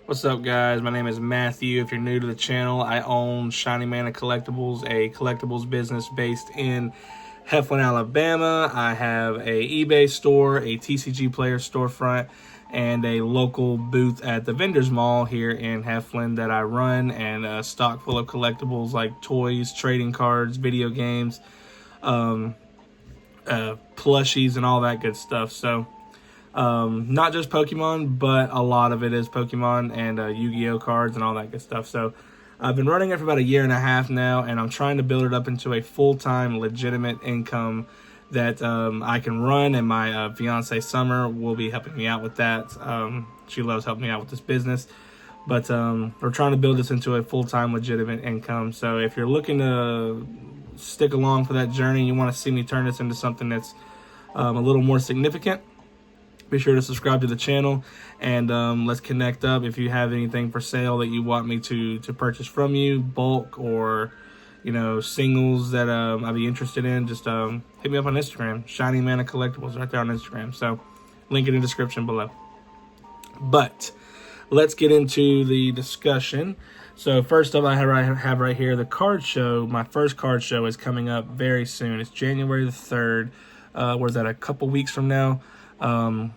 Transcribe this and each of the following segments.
What's up, guys? My name is Matthew. If you're new to the channel, I own Shiny Mana Collectibles, a collectibles business based in Heflin, Alabama. I have a eBay store, a TCG player storefront, and a local booth at the Vendors Mall here in Heflin that I run, and a stock full of collectibles like toys, trading cards, video games, plushies, and all that good stuff. So not just Pokemon, but a lot of it is Pokemon and Yu-Gi-Oh cards and all that good stuff. So I've been running it for about a year and a half now, and I'm trying to build it up into a full-time, legitimate income that I can run, and my fiance Summer will be helping me out with that. She loves helping me out with this business, but we're trying to build this into a full-time, legitimate income. So if you're looking to stick along for that journey, you want to see me turn this into something that's a little more significant, be sure to subscribe to the channel, and let's connect up. If you have anything for sale that you want me to purchase from you, bulk or singles that I'd be interested in, just hit me up on Instagram. Shiny Mana Collectibles right there on Instagram. So link in the description below. But let's get into the discussion. So first up, I have right here the card show. My first card show is coming up very soon. It's January the 3rd. Where's that? A couple weeks from now. I'm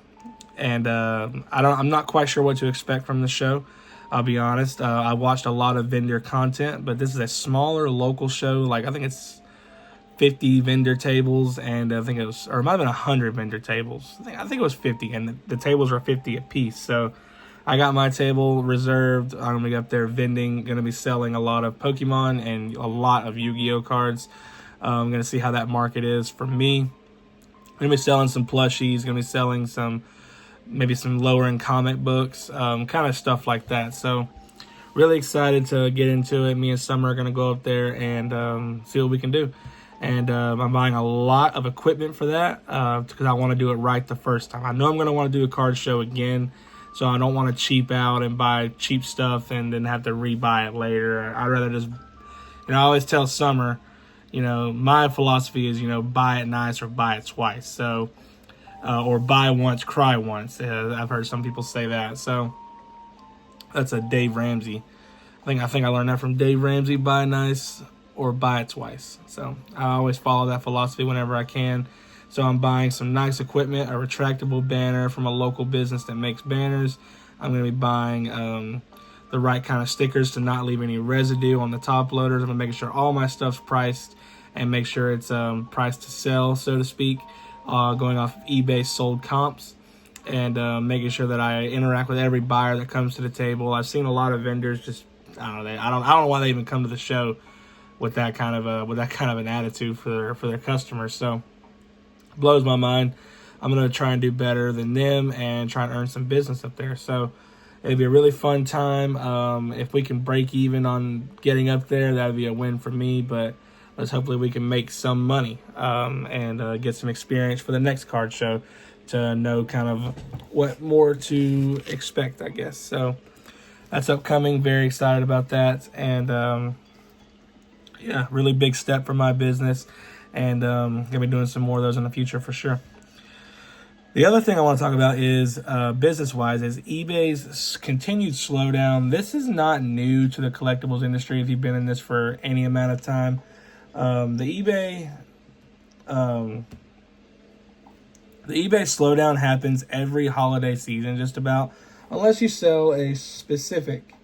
not quite sure what to expect from the show. I'll be honest. I watched a lot of vendor content, but this is a smaller local show. Like, I think it's 50 vendor tables, and I think it was, or it might have been 100 vendor tables. I think it was 50, and the tables are 50 a piece. So I got my table reserved. I'm gonna be up there vending. Gonna be selling a lot of Pokemon and a lot of Yu-Gi-Oh cards. I'm gonna see how that market is for me. Gonna be selling some plushies. Gonna be selling maybe some lower end comic books, kind of stuff like that. So really excited to get into it. Me and Summer are gonna go up there and see what we can do. And I'm buying a lot of equipment for that because I want to do it right the first time. I know I'm gonna want to do a card show again, so I don't want to cheap out and buy cheap stuff and then have to rebuy it later. I'd rather just, I always tell Summer, my philosophy is, buy it nice or buy it twice. So, or buy once, cry once. I've heard some people say that. So that's a Dave Ramsey. I think I learned that from Dave Ramsey. Buy nice or buy it twice. So I always follow that philosophy whenever I can. So I'm buying some nice equipment, a retractable banner from a local business that makes banners. I'm going to be buying the right kind of stickers to not leave any residue on the top loaders. I'm making sure all my stuff's priced and make sure it's priced to sell, so to speak, going off of eBay sold comps, and making sure that I interact with every buyer that comes to the table. I've seen a lot of vendors just, I don't know why they even come to the show with that kind of an attitude for their customers. So it blows my mind. I'm gonna try and do better than them and try and earn some business up there. So it'd be a really fun time. If we can break even on getting up there, that'd be a win for me. But hopefully we can make some money and get some experience for the next card show to know kind of what more to expect, I guess. So that's upcoming. Very excited about that. And yeah, really big step for my business. And gonna be doing some more of those in the future for sure. The other thing I want to talk about is business-wise is eBay's continued slowdown. This is not new to the collectibles industry if you've been in this for any amount of time. The eBay slowdown happens every holiday season, just about, unless you sell a specific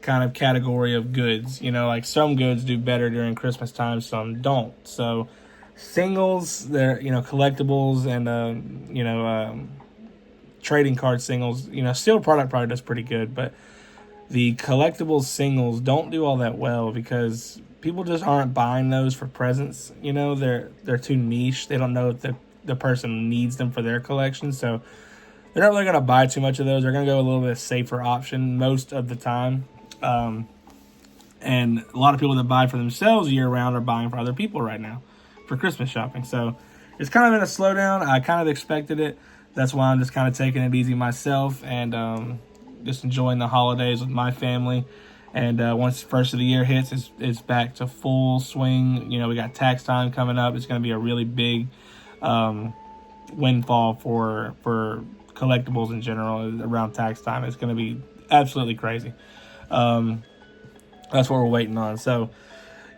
kind of category of goods. Like some goods do better during Christmas time, some don't. So singles, they're collectibles, and trading card singles. Steel product probably does pretty good, but the collectibles singles don't do all that well because people just aren't buying those for presents. They're too niche. They don't know if the person needs them for their collection, so they're not really gonna buy too much of those. They're gonna go a little bit safer option most of the time. And a lot of people that buy for themselves year round are buying for other people right now for Christmas shopping. So it's kind of in a slowdown. I kind of expected it. That's why I'm just kind of taking it easy myself and just enjoying the holidays with my family. And once the first of the year hits, it's back to full swing. We got tax time coming up. It's going to be a really big windfall for collectibles in general around tax time. It's going to be absolutely crazy. That's what we're waiting on. So,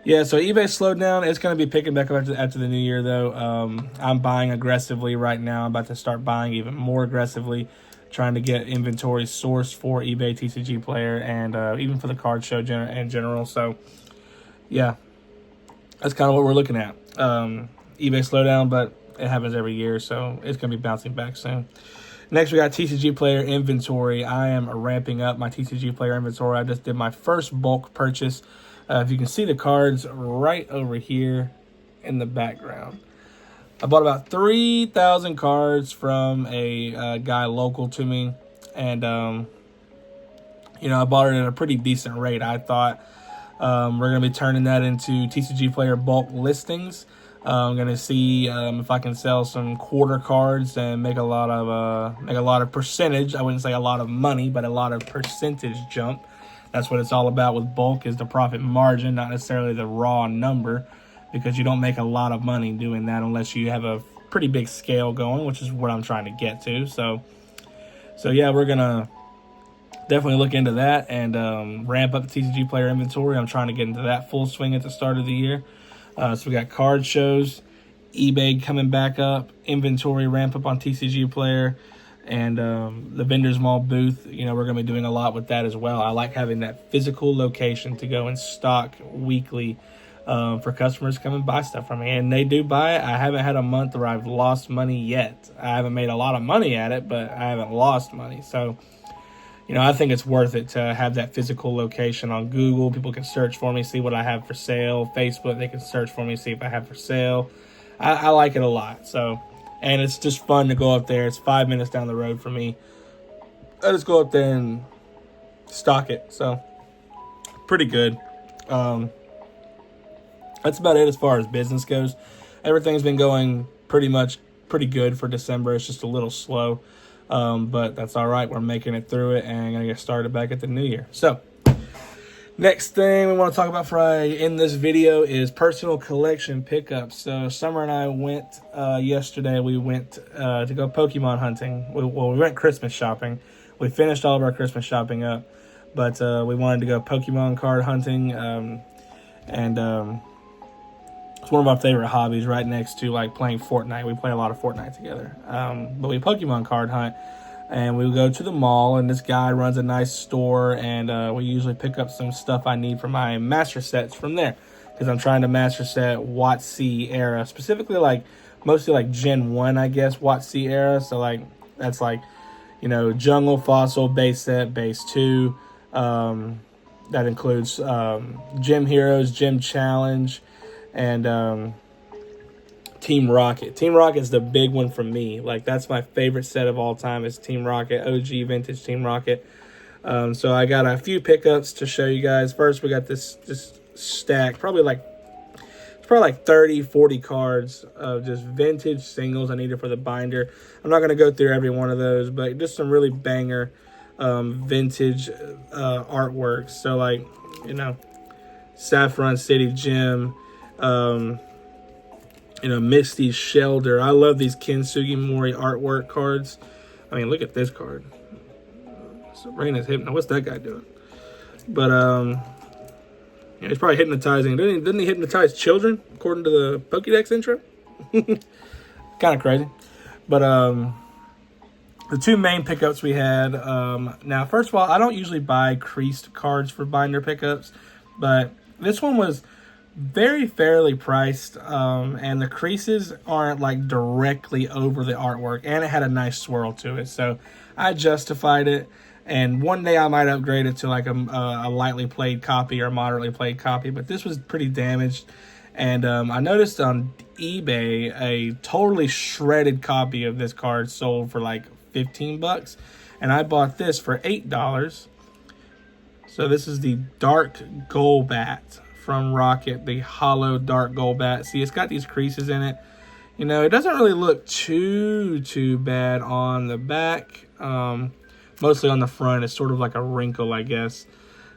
yeah, so eBay slowed down. It's going to be picking back up after the new year, though. I'm buying aggressively right now. I'm about to start buying even more aggressively, trying to get inventory sourced for eBay TCG Player and even for the card show in general. So, yeah, that's kind of what we're looking at. eBay slowdown, but it happens every year, so it's going to be bouncing back soon. Next, we got TCG Player inventory. I am ramping up my TCG Player inventory. I just did my first bulk purchase. If you can see the cards right over here in the background. I bought about 3,000 cards from a guy local to me. And, you know, I bought it at a pretty decent rate. I thought we're going to be turning that into TCG Player bulk listings. I'm going to see if I can sell some quarter cards and make a lot of percentage. I wouldn't say a lot of money, but a lot of percentage jump. That's what it's all about with bulk, is the profit margin, not necessarily the raw number, because you don't make a lot of money doing that unless you have a pretty big scale going, which is what I'm trying to get to. So yeah, we're going to definitely look into that and ramp up the TCG Player inventory. I'm trying to get into that full swing at the start of the year. So we got card shows, eBay coming back up, inventory ramp up on TCG Player, and the Vendors Mall booth. You know, we're going to be doing a lot with that as well. I like having that physical location to go and stock weekly for customers to come and buy stuff from me. And they do buy it. I haven't had a month where I've lost money yet. I haven't made a lot of money at it, but I haven't lost money. So, you know, I think it's worth it to have that physical location on Google. People can search for me, see what I have for sale. Facebook, they can search for me, see if I have for sale. I like it a lot. So, and it's just fun to go up there. It's 5 minutes down the road for me. I just go up there and stock it. So, pretty good. That's about it as far as business goes. Everything's been going pretty good for December. It's just a little slow. But that's all right. We're making it through it and going to get started back at the new year. So, next thing we want to talk about in this video is personal collection pickups. So, Summer and I went yesterday. We went to go Pokemon hunting. We went Christmas shopping. We finished all of our Christmas shopping up, but we wanted to go Pokemon card hunting. It's one of our favorite hobbies, right next to like playing Fortnite. We play a lot of Fortnite together. But we Pokemon card hunt, and we go to the mall, and this guy runs a nice store, and we usually pick up some stuff I need for my master sets from there, because I'm trying to master set WotC era, specifically like mostly like Gen 1, I guess, WotC era. So like that's like, you know, Jungle, Fossil, base set, base 2. That includes Gym Heroes, Gym Challenge, and Team Rocket. Team Rocket is the big one for me. Like, that's my favorite set of all time, is Team Rocket, OG vintage Team Rocket. So I got a few pickups to show you guys. First, we got this stack, probably like 30, 40 cards of just vintage singles I needed for the binder. I'm not going to go through every one of those, but just some really banger vintage artworks. So, like, you know, Saffron City Gym, you know, Misty's Shelter. I love these Kintsugi Mori artwork cards. I mean, look at this card. Sabrina's Hypno. What's that guy doing? But, yeah, he's probably hypnotizing. Didn't he hypnotize children, according to the Pokédex intro? Kind of crazy. But, the two main pickups we had, now, first of all, I don't usually buy creased cards for binder pickups, but this one was very fairly priced, and the creases aren't like directly over the artwork, and it had a nice swirl to it, so I justified it. And one day I might upgrade it to like a lightly played copy or moderately played copy, but this was pretty damaged. And I noticed on eBay a totally shredded copy of this card sold for like $15, and I bought this for $8. So this is the Dark Golbat from Rocket, the hollow Dark Golbat. See, it's got these creases in it. You know, it doesn't really look too bad on the back. Mostly on the front, it's sort of like a wrinkle, I guess.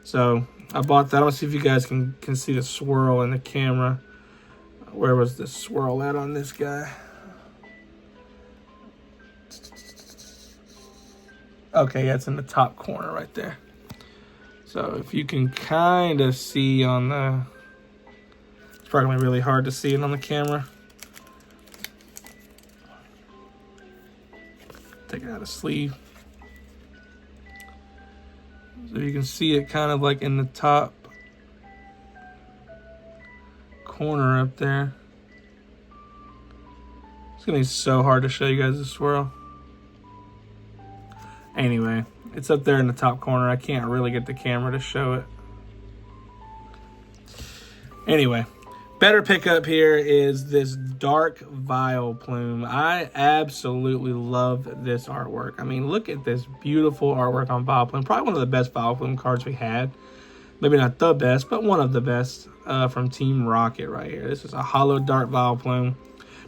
So I bought that. I want to see if you guys can see the swirl in the camera. Where was the swirl at on this guy? Okay, yeah, it's in the top corner right there. So if you can kind of see on the, it's probably gonna be really hard to see it on the camera. Take it out of sleeve. So you can see it kind of like in the top corner up there. It's gonna be so hard to show you guys the swirl. Anyway, it's up there in the top corner. I can't really get the camera to show it. Anyway, better pickup here is this dark vial plume. I absolutely love this artwork. I mean, look at this beautiful artwork on vial plume. Probably one of the best vial plume cards we had. Maybe not the best, but one of the best from Team Rocket right here. This is a hollow dark vial plume,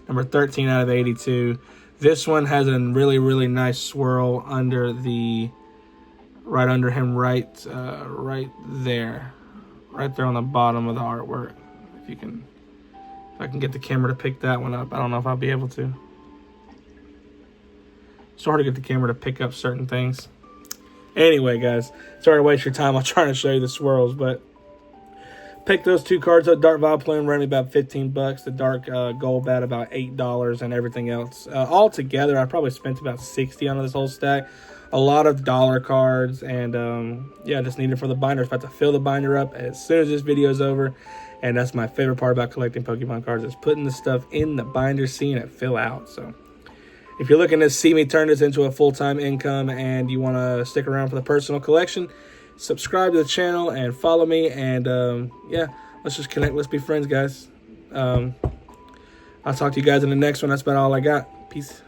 number 13 out of 82. This one has a really, really nice swirl under the, right under him, right there on the bottom of the artwork. If I can get the camera to pick that one up. I don't know if I'll be able to. It's hard to get the camera to pick up certain things. Anyway, guys, sorry to waste your time. I'm trying to show you the swirls, but pick those two cards up. Dark Vial Plume ran me about 15 bucks. The Dark Gold Bat about $8, and everything else. All together, I probably spent about 60 on this whole stack. A lot of dollar cards, and yeah, just need it for the binder. It's about to fill the binder up as soon as this video is over. And that's my favorite part about collecting Pokemon cards, is putting the stuff in the binder, seeing it fill out. So if you're looking to see me turn this into a full-time income and you want to stick around for the personal collection, subscribe to the channel and follow me. And yeah, let's just connect. Let's be friends, guys. I'll talk to you guys in the next one. That's about all I got. Peace.